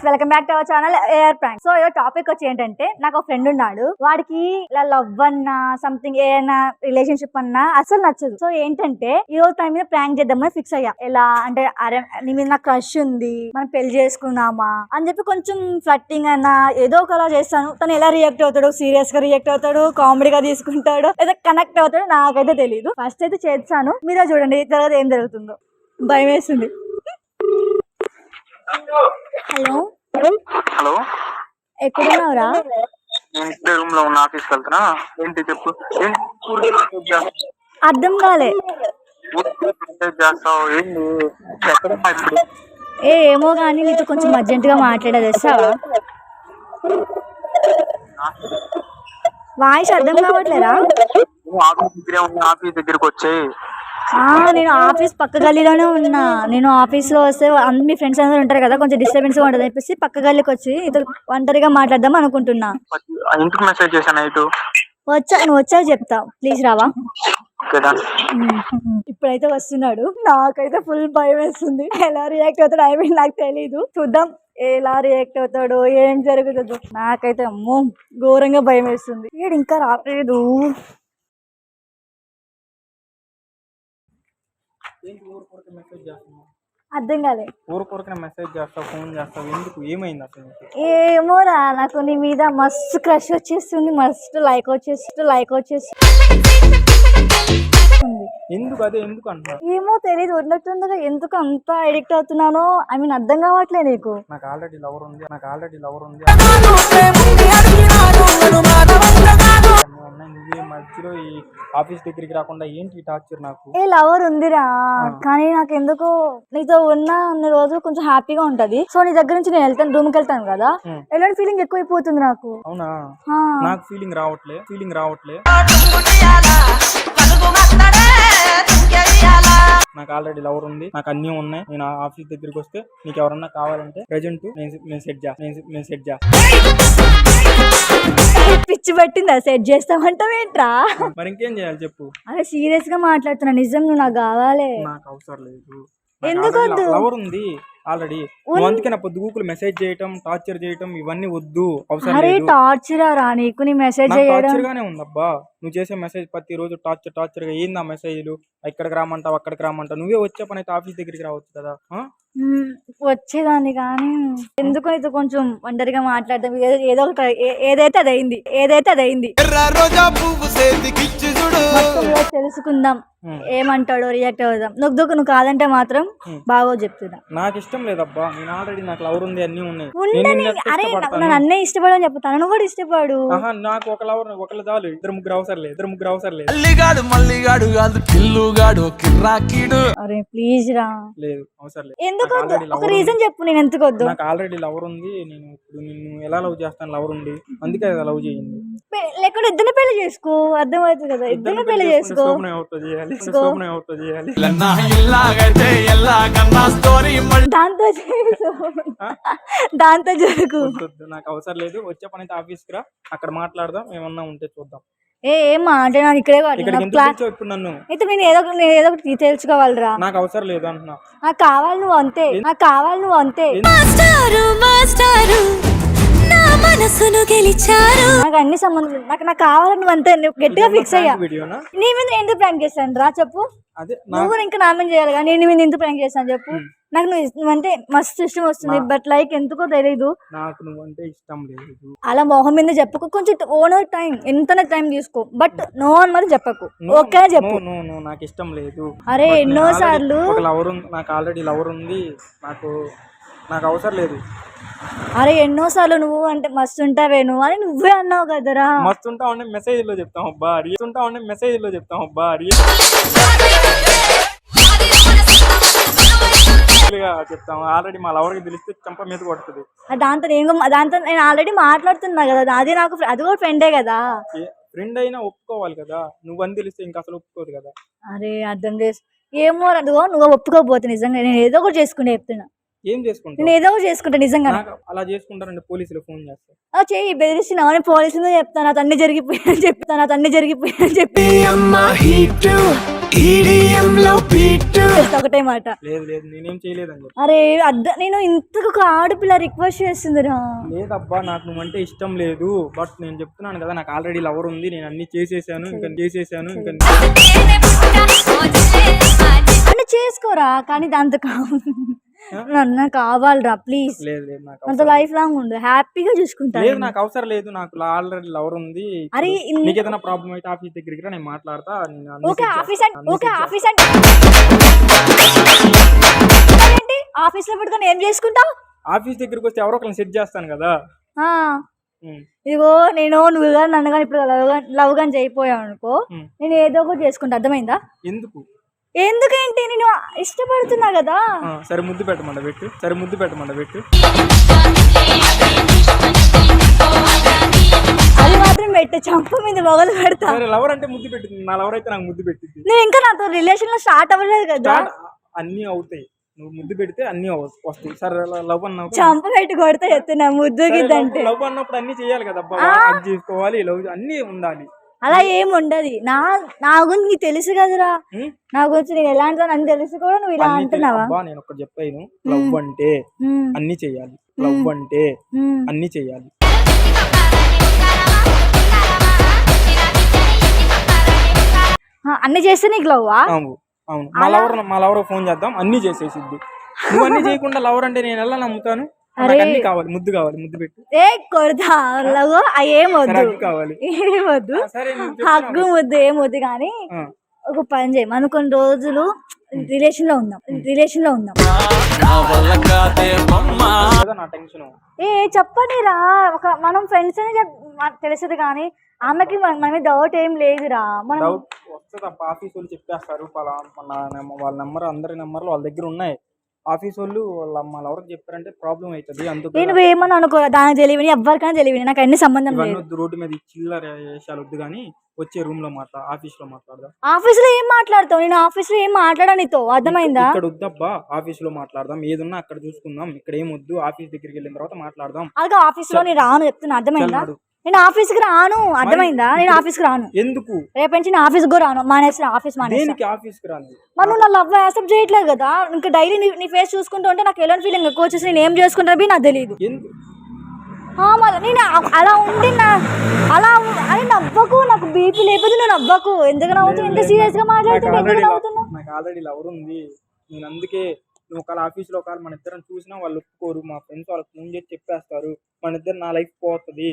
Guys welcome back to our channel AR prank. So ఈ topic వచ్చి ఏంటంటే, నాకు ఒక ఫ్రెండ్ ఉన్నాడు, వాడికి ఇలా లవ్ అన్నా సంథింగ్ ఏదైనా రిలేషన్షిప్ అన్నా అసలు నచ్చదు. సో ఏంటంటే ఈ రోజు తన మీద ప్రాంక్ చేద్దామని ఫిక్స్ అయ్యా. ఎలా అంటే, అరే నీ మీద నాకు క్రష్ ఉంది, మనం పెళ్లి చేసుకుందామా అని చెప్పి కొంచెం ఫ్లట్టింగ్ అన్నా ఏదో ఒకలా చేస్తాను. తను ఎలా రియాక్ట్ అవుతాడు, సీరియస్ గా రియాక్ట్ అవుతాడు, కామెడీగా తీసుకుంటాడు, లేదా కనెక్ట్ అవుతాడు నాకైతే తెలియదు. ఫస్ట్ అయితే చేస్తాను, మీరే చూడండి తర్వాత ఏం జరుగుతుందో. భయం వేస్తుంది. హలో హలో, ఎక్కడున్నావురా? రూమ్ లో ఉన్న, ఆఫీస్కి వెళ్తున్నా. ఏంటి చెప్పు. అర్థం కాలే. చేస్తావు ఏంటి? ఎక్కడున్నా ఇప్పుడు? ఏమో కానీ నీతో కొంచెం అర్జెంట్ గా మాట్లాడేస్తావా? వాయిస్ అర్థం కావట్లేరా? ఆఫీస్ దగ్గరే ఉన్నా, ఆఫీస్ దగ్గరికి వచ్చాయి. నేను ఆఫీస్ పక్క గల్లీలోనే ఉన్నా. నేను ఆఫీస్ లో వస్తే మీ ఫ్రెండ్స్ అందరూ ఉంటారు కదా, కొంచెం డిస్టర్బెన్స్ గా ఉంటుంది చెప్పేసి పక్క గల్లీకి వచ్చి ఇద్దరు ఒంటరిగా మాట్లాడదాం అనుకుంటున్నా. ఇంటికి మెసేజ్ చేశాను నైట్. నువ్వు వచ్చా చెప్తా, ప్లీజ్ రావా? ఇప్పుడైతే వస్తున్నాడు. నాకైతే ఫుల్ భయం వేస్తుంది. ఎలా రియాక్ట్ అవుతాడు ఐ మీన్ నాకు తెలీదు. చూద్దాం ఎలా రియాక్ట్ అవుతాడు, ఏం జరుగుతుందో. నాకైతే అమ్మో ఘోరంగా భయం వేస్తుంది. వీడు ఇంకా రాలేదు. అర్థం కాలే. మెసేజ్ చేస్తావు, ఫోన్ చేస్తావు, ఎందుకు? ఏమైంది అసలు? ఏమోరా, నాకు నీ మీద మస్తు క్రష్ వచ్చేస్తుంది, మస్తు లైక్ వచ్చేస్తుంది. ఎందుకు అదే ఎందుకు అంటున్నా? ఏమో తెలియదు, ఉన్నట్టుండగా ఎందుకు అంత ఎడిక్ట్ అవుతున్నానో ఐ మీన్ అర్థం కావట్లే నీకు. నాకు ఆల్రెడీ లవర్ ఉంది. నువ్వే మధ్యలో ఈ ఆఫీస్ దగ్గరికి రాకుండా ఏంటి టార్చర్? నాకు ఏ లవర్ ఉందిరా, కానీ నాకు ఎందుకో నీతో ఉన్న రోజు కొంచెం హ్యాపీగా ఉంటది. సో నీ దగ్గర నుంచి నేను వెళ్తాను, రూమ్ కి వెళ్తాను కదా, ఎలాంటి ఫీలింగ్ ఎక్కువైపోతుంది నాకు. అవునా? నాకు ఫీలింగ్ రావట్లే. నాకు ఆల్రెడీ లవర్ ఉంది, నాకు అన్నీ ఉన్నాయి. నేను ఆఫీస్ దగ్గరికి వస్తే నీకు ఎవరన్నా కావాలంటే ప్రెజెంట్ నేను సెట్ చేస్తా. పిచ్చి పట్టిందా? సెట్ చేస్తామంటావేంట్రా? మరి ఇంకేం చేయాలి చెప్పు. అదే సీరియస్ గా మాట్లాడుతున్నా, నిజం నువ్వు నాకు కావాలి. నాకు అవసరం లేదు. ఎందుకు వద్దు? లవర్ ఉంది ఆల్రెడీ. అందుకే నా పొద్దుగూకులు మెసేజ్ చేయటం, టార్చర్ చేయటం ఇవన్నీ వద్దు, అవసరం లేదు. టార్చర్ రా నీకు? నీ మెసేజ్ టార్చర్ గానే ఉందబ్బా. నువ్వు చేసే మెసేజ్ ప్రతి రోజు టార్చర్ గా. ఏంది ఆ మెసేజ్లు? ఇక్కడికి రామంటావు, అక్కడికి రామంటావు. నువ్వే వచ్చే పని అయితే ఆఫీస్ దగ్గరికి రావచ్చు కదా. వచ్చేదాన్ని కానీ ఎందుకు అయితే కొంచెం ఒంటరిగా మాట్లాడదాం. ఏదైతే అది అయింది. తెలుసుకుందాం, ఏమంటాడో రియాక్ట్ అవుదాం. నువ్వు కాదంటే మాత్రం బాగో చెప్తున్నా. నాకు ఇష్టం లేదబ్బా. నేను ఆల్రెడీ నాకు లవర్ ఉంది, అన్ని ఉన్నాయి. అరే నన్ను అన్నీ ఇష్టపడని చెప్తాను, నువ్వు కూడా ఇష్టపడు. నాకు ఒక లవర్ ఒకళ్ళు చాలు, ఇద్దరు ముగ్గురు అవసరం లేదు. అరే ప్లీజ్ రా. లేదు అవసరం లేదు. ఎందుకు? ఒక రీజన్ చెప్పు, నేను ఎందుకు వద్దు? నాకు ఆల్రెడీ లవర్ ఉంది. నేను ఇప్పుడు నిన్ను ఎలా లవ్ చేస్తాను? లవర్ ఉంది, అందుకే లవ్ చేయండి. లేకుంటే ఇద్దరిని పెళ్లి చేసుకో, అర్థమవుతుంది కదా. ఇద్దరిని పెళ్లి చేసుకో. దాంతో జరుగు. నాకు అవసరం లేదు. వచ్చే పని అయితే ఆఫీస్ కి రా, అక్కడ మాట్లాడదాం. ఏమన్నా ఉంటే చూద్దాం. ఏం అంటే నాకు ఇక్కడే ఇప్పుడు నన్ను అయితే నేను ఏదో ఒకటి తెలుసుకోవాలిరా. నాకు అవసరం లేదు అంటున్నా. నాకు కావాలి నువ్వు అంతే. నాకు అన్ని సంబంధం నాకు కావాలి నువ్వు అంతే. గట్టిగా ఫిక్స్ అయ్యా. నీ మీద ఎందుకు ప్రాంక్ చేస్తాను రా చెప్పు. నువ్వు ఇంకా నా మీద చేయాలి కానీ నేను మీద ఎందుకు ప్రాంక్ చేస్తాను చెప్పు. నాకు నువ్వంటే మస్తు ఇష్టం వస్తుంది, బట్ లైక్ ఎందుకో తెలీదు. నాకు నువ్వంటే ఇష్టం లేదు. అలా మొహం మీద చెప్పకు, కొంచెం ఓనర్ టైం ఎంతనే టైం తీసుకో, బట్ నో అని మరి చెప్పకు. ఓకే చెప్పు. నాకు ఇష్టం లేదు. అరే ఎన్నో సార్లు నాకు ఆల్రెడీ లవర్ ఉంది, నాకు అవసరం లేదు. అరే ఎన్నో సార్లు నువ్వు అంటే మస్తు ఉంటావే నువ్వు అని నువ్వే అన్నావు కదరా. మస్తు ఉంటావు మెసేజ్ లో చెప్తాం అబ్బా. చెప్తాం. ఆల్రెడీ మా లవర్ కి తెలిస్తే చంప మీద కొడుతుంది. దాంతో నేను ఆల్రెడీ మాట్లాడుతున్నా కదా, అది నాకు అది కూడా ఫ్రెండే కదా. ఫ్రెండ్ అయినా ఒప్పుకోవాలి కదా. నువ్వు అని తెలిస్తే ఇంకా అసలు ఒప్పుకోదు కదా. అరే అర్థం చేసి ఏమో నువ్వు ఒప్పుకోకపోతే నిజంగా నేను ఏదో ఒకటి చేసుకుంటే చెప్తున్నా. ఏం చేసుకుంటా? నేను ఏదో ఒకటి చేసుకుంటా నిజంగా. అలా చేసుకుంటారంటే పోలీసులు ఫోన్ చేస్తారు. చెయ్యి, బెదిరిస్తున్నావు అని పోలీసులు చెప్తాను. అతన్ని జరిగిపోయాను చెప్పి ఒకటే మాట. లేదు లేదు నేనేం చేయలేదని చెప్పి. అరే నేను ఇంతకు ఒక ఆడపిల్ల రిక్వెస్ట్ చేస్తుందిరా. లేదబ్బా నాకు నువ్వంటే ఇష్టం లేదు, బట్ నేను చెప్తున్నాను కదా నాకు ఆల్రెడీ లవర్ ఉంది, నేను అన్ని చేసేసాను ఇంకా అంటే చేసుకోరా, కానీ దాంతో నన్ను కావాలరా ప్లీజ్. లేదు లేదు నాకు అంత లైఫ్ లాంగ్ ఉండు, హ్యాపీగా చూసుకుంటా. లేదు నాకు అవసరం లేదు, నాకు ఆల్రెడీ లవర్ ఉంది. అరే నీకు ఏదైనా ప్రాబ్లం అయితే ఆఫీస్ దగ్గరికి రా, నేను మాట్లాడతా. ఓకే ఆఫీస్ ఆఫీస్ లో పెట్టుకొని ఏం చేసుకుంటావు? ఆఫీస్ దగ్గరికి వస్తే ఎవరో ఒకరిని సెట్ చేస్తాను కదా. ఇదిగో నువ్వు కానీ నన్ను కానీ ఇప్పుడు లవ్ కానీ చేయిపోయావు అనుకో, నేను ఏదో ఒకటి చేసుకుంటా. అర్థమైందా? ఎందుకేంటి, నేను ఇష్టపడుతున్నా కదా. సరే ముద్దు పెట్టమంట పెట్టు. అది మాత్రం పెట్టే, చంప మీద మొగలు పెడతా. లవర్ అంటే ముద్దు పెట్టింది, నా లవర్ అయితే నాకు ముద్దు పెట్టింది. నేను ఇంకా నాతో రిలేషన్ లో స్టార్ట్ అవ్వలేదు కదా. అన్ని అవుతాయి, నువ్వు ముద్దు పెడితే అన్ని వస్తాయి. సరే లవ్ అన్నప్పుడు చంప పెట్టి కొడతా చెప్తున్నా. ముద్దు గిద్దంటే లవ్ అన్నప్పుడు అన్ని చెయ్యాలి కదా, చేసుకోవాలి, లవ్ అన్ని ఉండాలి. అలా ఏం ఉండదు. నా గురించి నీకు తెలుసు కదరా, నా గురించి నేను ఎలాంటి అని తెలుసు కూడా నువ్వు ఇలా అంటున్నావా? నేను ఒకటి చెప్పాను, లవ్ అంటే అన్ని చెయ్యాలి, లవ్ అంటే అన్ని చెయ్యాలి. అన్ని చేస్తే నీకు లవ్వా? అవును మా లవర్ ఫోన్ చేద్దాం, అన్ని చేసేసిద్ది. నువ్వు అన్ని చేయకుండా లవర్ అంటే నేను ఎలా నమ్ముతాను? అన్ని కావాలి, ముద్దు పెట్టు. కొడతా ఏమొద్దు, కావాలి ఏమొద్దు, హగ్గు ముద్దు ఏమొద్దు. కానీ ఒక పని చేయి, మనం కొన్ని రోజులు రిలేషన్ లో ఉందాం. చెప్పనిరా, మనం ఫ్రెండ్స్ అని తెలుస్తుంది. కానీ ఆమెకి మన మీద డౌట్ ఏం లేదురా. మనం ఆఫీస్ వాళ్ళు చెప్పేస్తారు, వాళ్ళ నెంబర్ అందరి నెంబర్లు వాళ్ళ దగ్గర ఉన్నాయి. ఆఫీస్ వాళ్ళు మా లవర్ చెప్పారంటే ప్రాబ్లం అవుతుంది. అందుకు నేను ఏమన్నా అనుకో, దానికి తెలియని ఎవరికైనా తెలియని, నాకు అన్ని సంబంధం లేదు. రోడ్డు మీద చిల్లర వేషాలు వద్దు కానీ వచ్చే రూమ్ లో ఆఫీస్ లో మాట్లాడదాం. ఆఫీస్ లో ఏం మాట్లాడతావు? నేను ఆఫీస్ లో ఏం మాట్లాడా నీతో, అర్థమైందా? ఇక్కడ వద్దబ్బా, ఆఫీస్ లో మాట్లాడదాం, ఏదున్నా అక్కడ చూసుకుందాం. ఇక్కడ ఏం వద్దు, ఆఫీస్ దగ్గరికి వెళ్ళిన తర్వాత మాట్లాడదాం. అలాగే ఆఫీస్ లో నేను రాను చెప్తున్నా, అర్థమైందా? నేను ఆఫీస్ కి రాను, అర్థమైందా? నేను ఆఫీస్ కి రాను. ఎందుకు? రేపు నుంచి నేను ఆఫీస్ కూడా రాను, మానేసి ఆఫీస్ మరి నువ్వు నా లవ్ యాక్సెప్ట్ చేయట్లేదు కదా. ఇంకా డైలీ నీ ఫేస్ చూసుకుంటూ ఉంటే నాకు ఎలాంటి ఫీలింగ్ ఎక్కువ వచ్చేసి నేను ఏం చేసుకుంటా నాకు తెలియదు. మళ్ళీ నేను అలా ఉండి అని నవ్వకు, నాకు బీపీ లేకపోతే నువ్వు నవ్వకు. ఎందుకు నవ్వుతావు? ఎంత సీరియస్ గా మాట్లాడుతున్నా, ఎందుకు నవ్వుతున్నావు? నాకు ఆల్రెడీ లవర్ ఉంది, నేను అందుకే నువ్వు ఒకవేళ ఆఫీస్ లో ఒకవేళ మన ఇద్దరం చూసినా వాళ్ళు ఒప్పుకోరు. మా ఫ్రెండ్స్ వాళ్ళకి ఫోన్ చేసి చెప్పేస్తారు, మన ఇద్దరు నా లైఫ్ పోతుంది.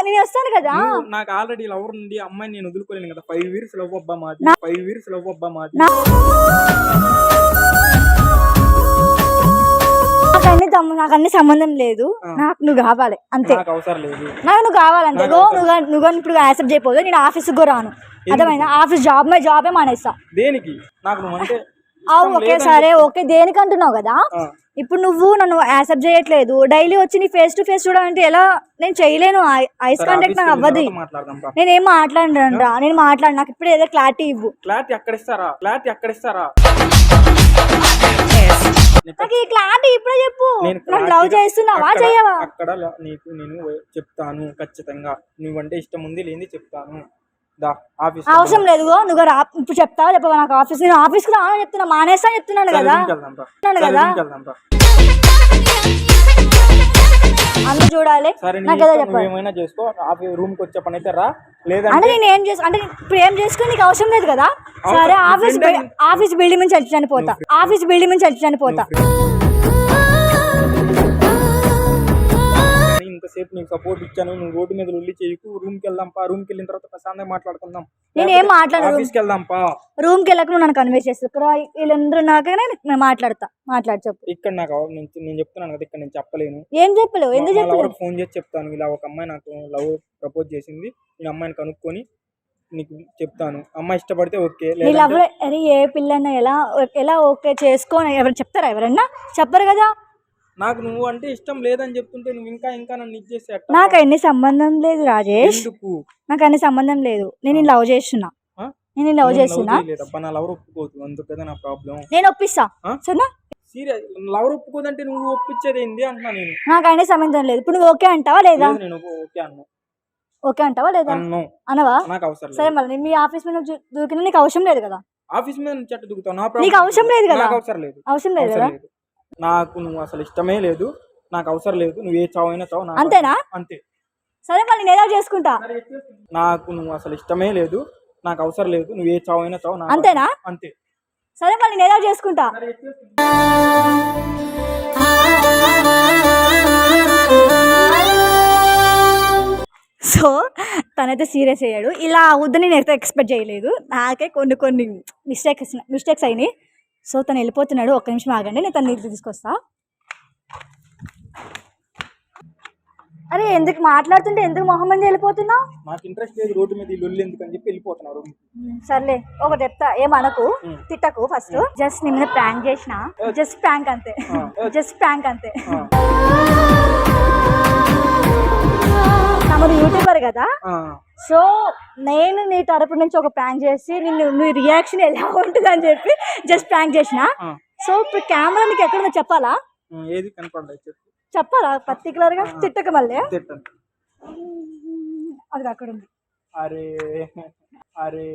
నేను వస్తాను కదా. నాకు ఆల్రెడీ లవర్ ఉంది, అమ్మాయిని నేను వదులుకోలేను కదా. 5 years లవ్ అబ్బా మాది. నాకు అన్ని సంబంధం లేదు, నాకు నువ్వు కావాలి అంతే. నాకు అవసరం లేదు, నాకు నువ్వు కావాలంతే. నువ్వు ఇప్పుడు యాక్సెప్ట్ చేయకపోతే నేను ఆఫీస్ కూడా రాను, అర్థమైందా? ఆఫీస్ జాబే మానేస్తా. దేనికి? నాకు నువ్వు అంటే ఓకే సరే ఓకే, దేనికి అంటున్నావు కదా. ఇప్పుడు నువ్వు నన్ను యాక్సెప్ట్ చేయట్లేదు, డైలీ వచ్చి నీ ఫేస్ టు ఫేస్ చూడాలంటే ఎలా? నేను చేయలేను, ఐస్ కాంటాక్ట్ నాకు అవ్వదు. నేనేం మాట్లాడరా, నేను మాట్లాడు, నాకు ఇప్పుడు ఏదో క్లారిటీ ఇవ్వు. క్లారిటీ ఎక్కడ ఇస్తారా? నాకు ఈ క్లారిటీ ఇప్పుడే చెప్పు. నన్ను లవ్ చేస్తున్నావా చెయ్యవా? అక్కడ నీకు నేను చెప్తాను ఖచ్చితంగా, నువ్వంటే ఇష్టం ఉంది లేని చెప్తాను. అవసరం లేదు, నువ్వు ఇప్పుడు చెప్తావా చెప్పవా? నాకు ఆఫీస్, నేను ఆఫీస్కి రాను చెప్తున్నా, మానేస్తా చెప్తున్నాను కదా. అందరూ చూడాలి, నాకు ఏదో చెప్పాలి. రూమ్ కి వచ్చే పని అయితే రా, లేదా అంటే నేను ఏం చేసు అంటే ఇప్పుడు ఏం చేసుకుని నీకు అవసరం లేదు కదా. సరే ఆఫీస్ బిల్డింగ్ నుంచి వచ్చి చనిపోతా. ఇంతసేపు నీకు సపోర్ట్ ఇచ్చాను, నువ్వు రోడ్డు మీద ఉల్లి చేయకు. రూమ్ కి వెళ్దాంపా, రూమ్ కి వెళ్ళిన తర్వాత ప్రశాంతంగా మాట్లాడుకుందాం. నేనేం మాట్లాడను, ఆఫీస్కి వెళ్దాంపా. రూమ్ కి వెళ్ళక నువ్వు నన్ను కన్విన్స్ చేస్తా. ఇక్కడ వీళ్ళందరూ నాకనే మాట్లాడు చెప్పు. ఇక్కడ నాకు నేను చెప్తున్నాను కదా, ఇక్కడ నేను చెప్పలేను. ఏం చెప్పలేవు? ఎందుకు చెప్పలేవు? ఫోన్ చేసి చెప్తాను, ఇలా ఒక అమ్మాయి నాకు లవ్ ప్రపోజ్ చేసింది, నేను అమ్మాయిని కనుక్కొని నీకు చెప్తాను. అమ్మాయి ఇష్టపడితే ఓకే. అరే ఏ పిల్లన్నా ఎలా ఓకే చేసుకోని ఎవరు చెప్తారా? ఎవరన్నా చెప్పరు కదా. నాకు నువ్వు అంటే ఇష్టం లేదని చెప్తుంటే నువ్వు ఇంకా నన్ను ఇచ్చేసే. నాకు అన్ని సంబంధం లేదు రాజేష్, నాకు అన్ని సంబంధం లేదు. నేను లవ్ చేస్తున్నా. నేను ఒప్పుకోదు, అందుకే నా ప్రాబ్లం. నేను ఒప్పిస్తా. సరేనా? సీరియస్ లవర్ ఒప్పుకోదంటే నువ్వు ఒప్పించేది ఏంది అంటున్నా నేను. నాకు అయినా సంబంధం లేదు. ఇప్పుడు నువ్వు ఓకే అంటావా లేదా? లేదు, నేను ఓకే అన్నా. ఓకే అంటావా లేదా? అన్ను అనవా? నాకు అవసరం సరే లేదు. మళ్ళీ మీ ఆఫీస్ మీద దూకినా నీకు అవసరం లేదు కదా? ఆఫీస్ మీద నుంచి చెట్టు దిగుతావు, నా నీకు ప్రాబ్లం అవసరం లేదు కదా? నాకు అవసరం లేదు. అవసరం లేదు కదా? అవసరం లేదు. నాకు నువ్వు అసలు ఇష్టమే లేదు, నాకు అవసరం లేదు. నువ్వు ఏ చావు అయినా చావు, నాకు అంతేనా? అంతే. సరే మళ్ళీ నేను ఏదో చేసుకుంటా. నాకు నువ్వు అసలు ఇష్టమే లేదు, నాకు అవసరం లేదు. నువ్వు ఏ చావు అయినా చావు, నాకు అంతేనా? అంతే. సరే మళ్ళీ నేను ఏదో చేసుకుంటా. సో తనైతే సీరియస్ అయ్యాడు. ఇలా అవుద్దని నేను అయితే ఎక్స్పెక్ట్ చేయలేదు. నాకే కొన్ని మిస్టేక్స్ అయినాయి. సో తను వెళ్ళిపోతున్నాడు. ఒక్క నిమిషం ఆగండి, నేను తను నీళ్ళు తీసుకొస్తా. అరే ఎందుకు మాట్లాడుతుంటే ఎందుకు మొహం మీద వెళ్ళిపోతున్నావు? నాకు ఇంట్రెస్ట్ లేదు రోడ్డు మీద ఈ లొల్లి ఎందుకు అని చెప్పి వెళ్ళిపోతున్నారు. సర్లే ఒకటి చెప్తా, ఏమనకు, తిట్టకు. ఫస్ట్ జస్ట్ నీ మీద ప్రాంక్ చేసిన, జస్ట్ ప్రాంక్ అంతే, జస్ట్ ప్రాంక్ అంతే. తమరు యూట్యూబర్ కదా, సో నేను నీ తరపు నుంచి ఒక ప్రాంక్ చేసి నీ రియాక్షన్ ఎలా ఉంటుంది అని చెప్పి జస్ట్ ప్రాంక్ చేసిన. సో ఇప్పుడు కెమెరా నీకు ఎక్కడ చెప్పాలా? ఏది కనపడలేదు చెప్పు. చెప్పాలా పర్టికులర్ గా? తిట్టక మళ్ళీ తిట్టను. అది అక్కడ ఉంది. అరే అరే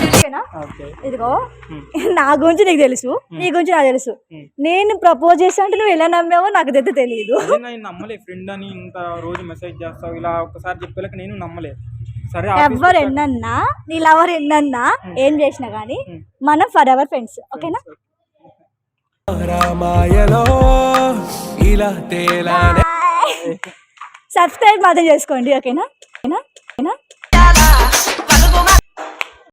ఓకేనా? ఓకే. ఇదిగో నా గురించి నీకు తెలుసు, నీ గురించి నాకు తెలుసు. నేను ప్రపోజ్ చేసా అంటే నువ్వు ఎలా నమ్మావో నాకు అయితే తెలియదు. నేను నమ్మలే. ఫ్రెండ్ అని ఇంత రోజు మెసేజ్ చేస్తావు, ఇలా ఒక్కసారి చెప్పలేక నేను నమ్మలేదు. సరే ఎవరు ఎన్నన్నా, నీ లవర్ ఎన్నన్నా, ఏం చేసినా గానీ మనం ఫర్ ఎవర్ ఫ్రెండ్స్. ఓకేనా? సబ్స్క్రైబ్ మాత్రం చేసుకోండి. ఓకేనా?